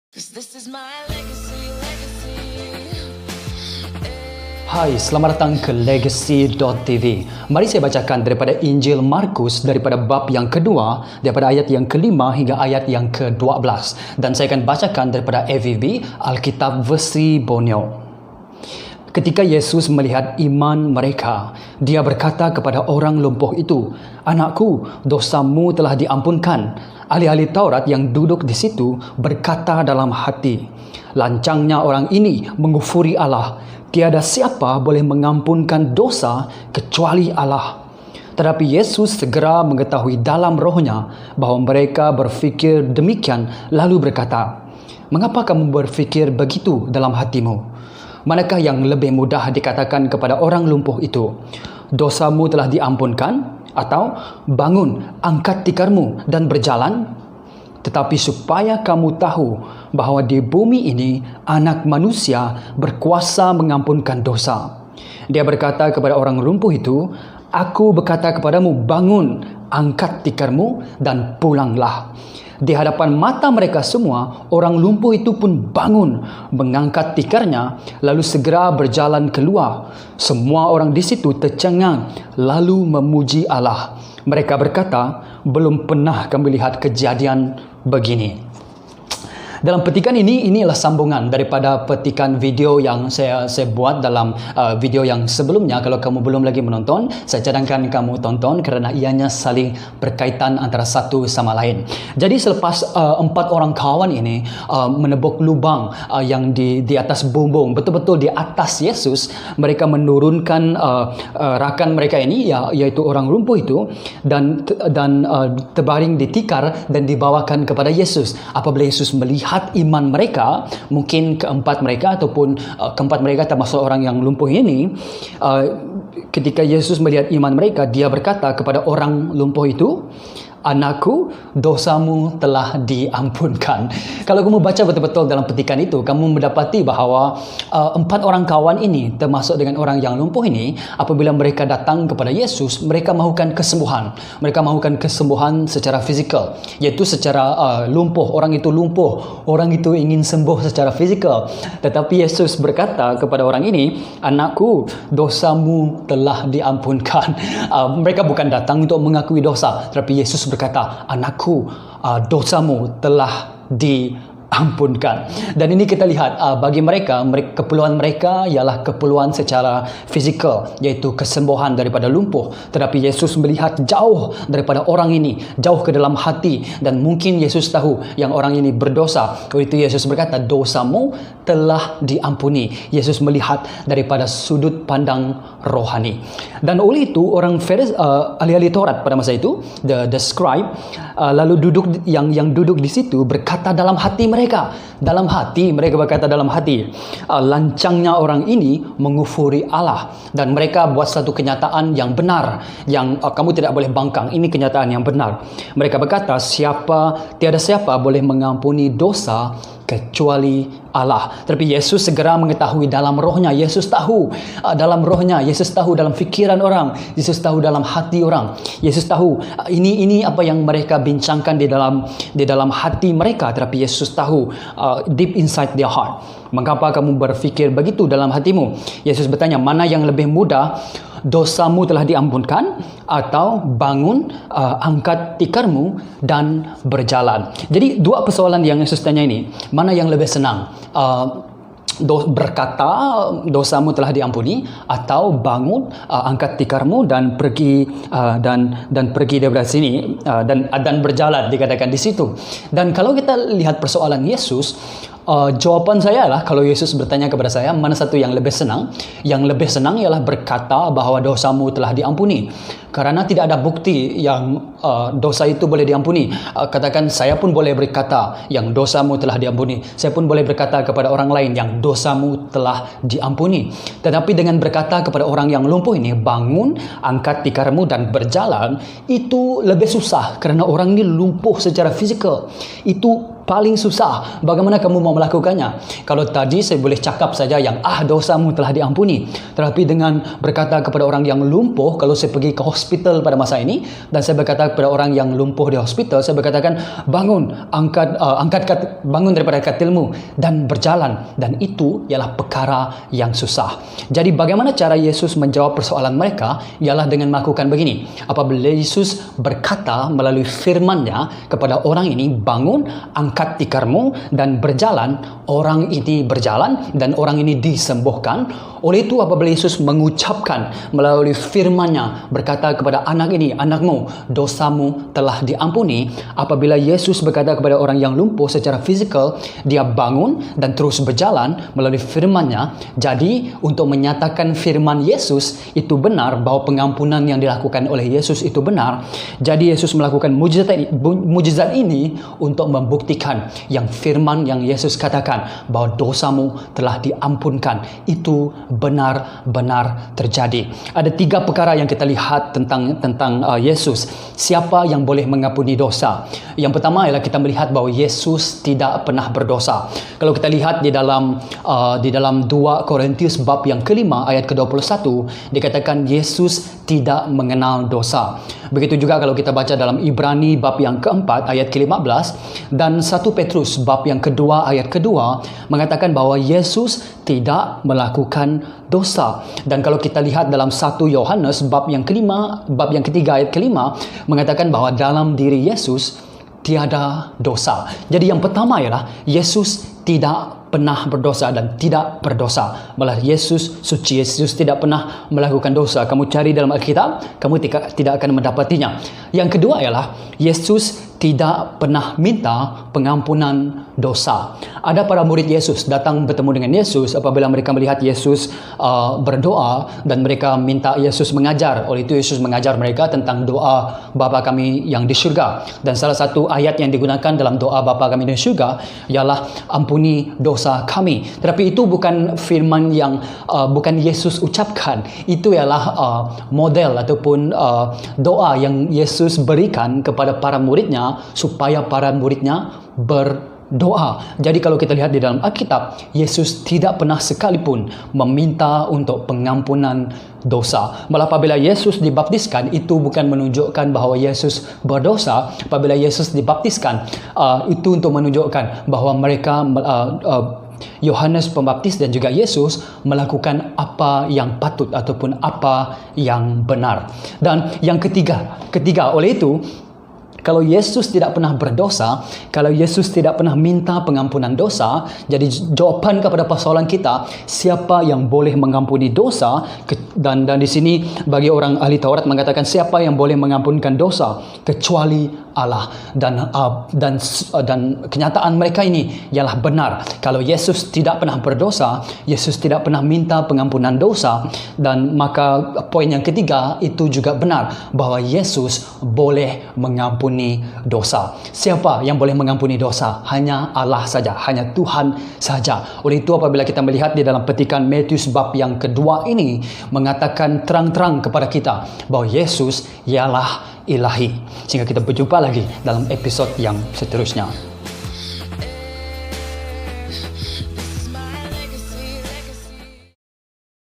'Cause this is my legacy. Hai, selamat datang ke Legacy.tv. Mari saya bacakan daripada Injil Markus daripada bab yang kedua, daripada ayat yang kelima hingga ayat yang ke-12. Dan saya akan bacakan daripada AVB, Alkitab versi Borneo. Ketika Yesus melihat iman mereka, dia berkata kepada orang lumpuh itu, "Anakku, dosamu telah diampunkan." Ahli-ahli Taurat yang duduk di situ berkata dalam hati, "Lancangnya orang ini mengufuri Allah. Tiada siapa boleh mengampunkan dosa kecuali Allah." Tetapi Yesus segera mengetahui dalam rohnya bahawa mereka berfikir demikian, lalu berkata, "Mengapa kamu berfikir begitu dalam hatimu? Manakah yang lebih mudah dikatakan kepada orang lumpuh itu, 'Dosamu telah diampunkan,' atau 'Bangun, angkat tikarmu dan berjalan'? Tetapi supaya kamu tahu bahawa di bumi ini Anak Manusia berkuasa mengampunkan dosa." Dia berkata kepada orang lumpuh itu, "Aku berkata kepadamu, bangun, angkat tikarmu dan pulanglah." Di hadapan mata mereka semua, orang lumpuh itu pun bangun, mengangkat tikarnya, lalu segera berjalan keluar. Semua orang di situ tercengang, lalu memuji Allah. Mereka berkata, "Belum pernah kami lihat kejadian begini." Dalam petikan ini adalah sambungan daripada petikan video yang saya buat dalam video yang sebelumnya. Kalau kamu belum lagi menonton, saya cadangkan kamu tonton kerana ianya saling berkaitan antara satu sama lain. Jadi selepas 4 orang kawan ini menebuk lubang yang di atas bumbung, betul-betul di atas Yesus, mereka menurunkan rakan mereka ini, iaitu orang lumpuh itu, dan terbaring di tikar dan dibawakan kepada Yesus. Apabila Yesus melihat iman mereka, mungkin keempat mereka termasuk orang yang lumpuh ini, ketika Yesus melihat iman mereka, dia berkata kepada orang lumpuh itu, "Anakku, dosamu telah diampunkan." Kalau kamu baca betul-betul dalam petikan itu, kamu mendapati bahawa 4 orang kawan ini, termasuk dengan orang yang lumpuh ini, apabila mereka datang kepada Yesus, mereka mahukan kesembuhan. Mereka mahukan kesembuhan secara fizikal, iaitu secara lumpuh. Orang itu lumpuh, orang itu ingin sembuh secara fizikal. Tetapi Yesus berkata kepada orang ini, "Anakku, dosamu telah diampunkan." Mereka bukan datang untuk mengakui dosa, tetapi Yesus berkata, "Anakku, dosamu telah diampunkan." Dan ini kita lihat bagi mereka, keperluan mereka ialah keperluan secara fizikal, iaitu kesembuhan daripada lumpuh. Tetapi Yesus melihat jauh daripada orang ini, jauh ke dalam hati, dan mungkin Yesus tahu yang orang ini berdosa. Oleh itu Yesus berkata, "Dosamu telah diampuni." Yesus melihat daripada sudut pandang rohani. Dan oleh itu orang ahli-ahli Taurat pada masa itu, the scribe, lalu yang duduk di situ berkata dalam hati mereka. Dalam hati mereka berkata dalam hati, "Lancangnya orang ini mengufuri Allah." Dan mereka buat satu kenyataan yang benar, yang kamu tidak boleh bangkang. Ini kenyataan yang benar. Mereka berkata, tiada siapa boleh mengampuni dosa kecuali Allah. Tetapi Yesus segera mengetahui dalam rohnya. Yesus tahu dalam rohnya. Yesus tahu dalam fikiran orang. Yesus tahu dalam hati orang. Yesus tahu ini apa yang mereka bincangkan di dalam hati mereka. Tetapi Yesus tahu deep inside their heart. "Mengapa kamu berfikir begitu dalam hatimu?" Yesus bertanya, "Mana yang lebih mudah? Dosamu telah diampunkan, atau bangun, angkat tikarmu dan berjalan?" Jadi dua persoalan yang Yesus tanya ini, mana yang lebih senang? Berkata dosamu telah diampuni, atau bangun, angkat tikarmu dan pergi dan pergi daripada sini, dan berjalan, dikatakan di situ. Dan kalau kita lihat persoalan Yesus, jawapan saya adalah, kalau Yesus bertanya kepada saya mana satu yang lebih senang, yang lebih senang ialah berkata bahawa dosamu telah diampuni, karena tidak ada bukti yang dosa itu boleh diampuni. Katakan saya pun boleh berkata yang dosamu telah diampuni, saya pun boleh berkata kepada orang lain yang dosamu telah diampuni. Tetapi dengan berkata kepada orang yang lumpuh ini, "Bangun, angkat tikarmu dan berjalan," itu lebih susah, kerana orang ini lumpuh secara fizikal. Itu paling susah. Bagaimana kamu mau melakukannya? Kalau tadi saya boleh cakap saja yang dosamu telah diampuni. Tetapi dengan berkata kepada orang yang lumpuh, kalau saya pergi ke hospital pada masa ini dan saya berkata kepada orang yang lumpuh di hospital, saya berkatakan, bangun, bangun daripada katilmu dan berjalan. Dan itu ialah perkara yang susah. Jadi bagaimana cara Yesus menjawab persoalan mereka? Ialah dengan melakukan begini. Apabila Yesus berkata melalui firman-Nya kepada orang ini, bangun, angkat tikarmu dan berjalan, orang ini berjalan dan orang ini disembuhkan. Oleh itu apabila Yesus mengucapkan melalui firman-Nya berkata kepada anak ini, anakmu, dosamu telah diampuni. Apabila Yesus berkata kepada orang yang lumpuh secara fizikal, dia bangun dan terus berjalan melalui firman-Nya. Jadi untuk menyatakan firman Yesus itu benar, bahwa pengampunan yang dilakukan oleh Yesus itu benar, jadi Yesus melakukan mujizat ini untuk membuktikan yang firman yang Yesus katakan bahwa dosamu telah diampunkan itu benar-benar terjadi. Ada 3 perkara yang kita lihat tentang Yesus. Siapa yang boleh mengampuni dosa? Yang pertama ialah kita melihat bahwa Yesus tidak pernah berdosa. Kalau kita lihat di dalam 2 Korintus bab yang ke-5 ayat ke-21, dikatakan Yesus tidak mengenal dosa. Begitu juga kalau kita baca dalam Ibrani bab yang ke-4 ayat ke-15 dan 1 Petrus bab yang ke-2 ayat ke-2 mengatakan bahwa Yesus tidak melakukan dosa. Dan kalau kita lihat dalam 1 Yohanes bab yang ketiga ayat ke-5 mengatakan bahwa dalam diri Yesus tiada dosa. Jadi yang pertama ialah Yesus tidak pernah berdosa dan tidak berdosa. Malah Yesus suci, Yesus tidak pernah melakukan dosa. Kamu cari dalam Alkitab, kamu tidak akan mendapatinya. Yang kedua ialah Yesus tidak pernah minta pengampunan dosa. Ada para murid Yesus datang bertemu dengan Yesus apabila mereka melihat Yesus berdoa dan mereka minta Yesus mengajar. Oleh itu Yesus mengajar mereka tentang doa Bapa kami yang di syurga. Dan salah satu ayat yang digunakan dalam doa Bapa kami di syurga ialah ampuni dosa kami. Tetapi itu bukan firman yang bukan Yesus ucapkan. Itu ialah model ataupun doa yang Yesus berikan kepada para muridnya supaya para muridnya berdoa. Jadi kalau kita lihat di dalam Alkitab, Yesus tidak pernah sekalipun meminta untuk pengampunan dosa. Malah apabila Yesus dibaptiskan, itu bukan menunjukkan bahwa Yesus berdosa. Apabila Yesus dibaptiskan, itu untuk menunjukkan bahwa mereka Yohanes Pembaptis dan juga Yesus melakukan apa yang patut ataupun apa yang benar. Dan yang ketiga, oleh itu kalau Yesus tidak pernah berdosa, kalau Yesus tidak pernah minta pengampunan dosa, jadi jawaban kepada persoalan kita, siapa yang boleh mengampuni dosa? Dan di sini bagi orang ahli Taurat mengatakan siapa yang boleh mengampunkan dosa kecuali Allah. Dan kenyataan mereka ini ialah benar. Kalau Yesus tidak pernah berdosa, Yesus tidak pernah minta pengampunan dosa, dan maka poin yang ketiga itu juga benar bahwa Yesus boleh mengampuni dosa. Siapa yang boleh mengampuni dosa? Hanya Allah saja, hanya Tuhan saja. Oleh itu apabila kita melihat di dalam petikan Matius bab yang kedua ini mengatakan terang-terang kepada kita bahwa Yesus ialah ilahi. Sehingga kita berjumpa lagi dalam episod yang seterusnya.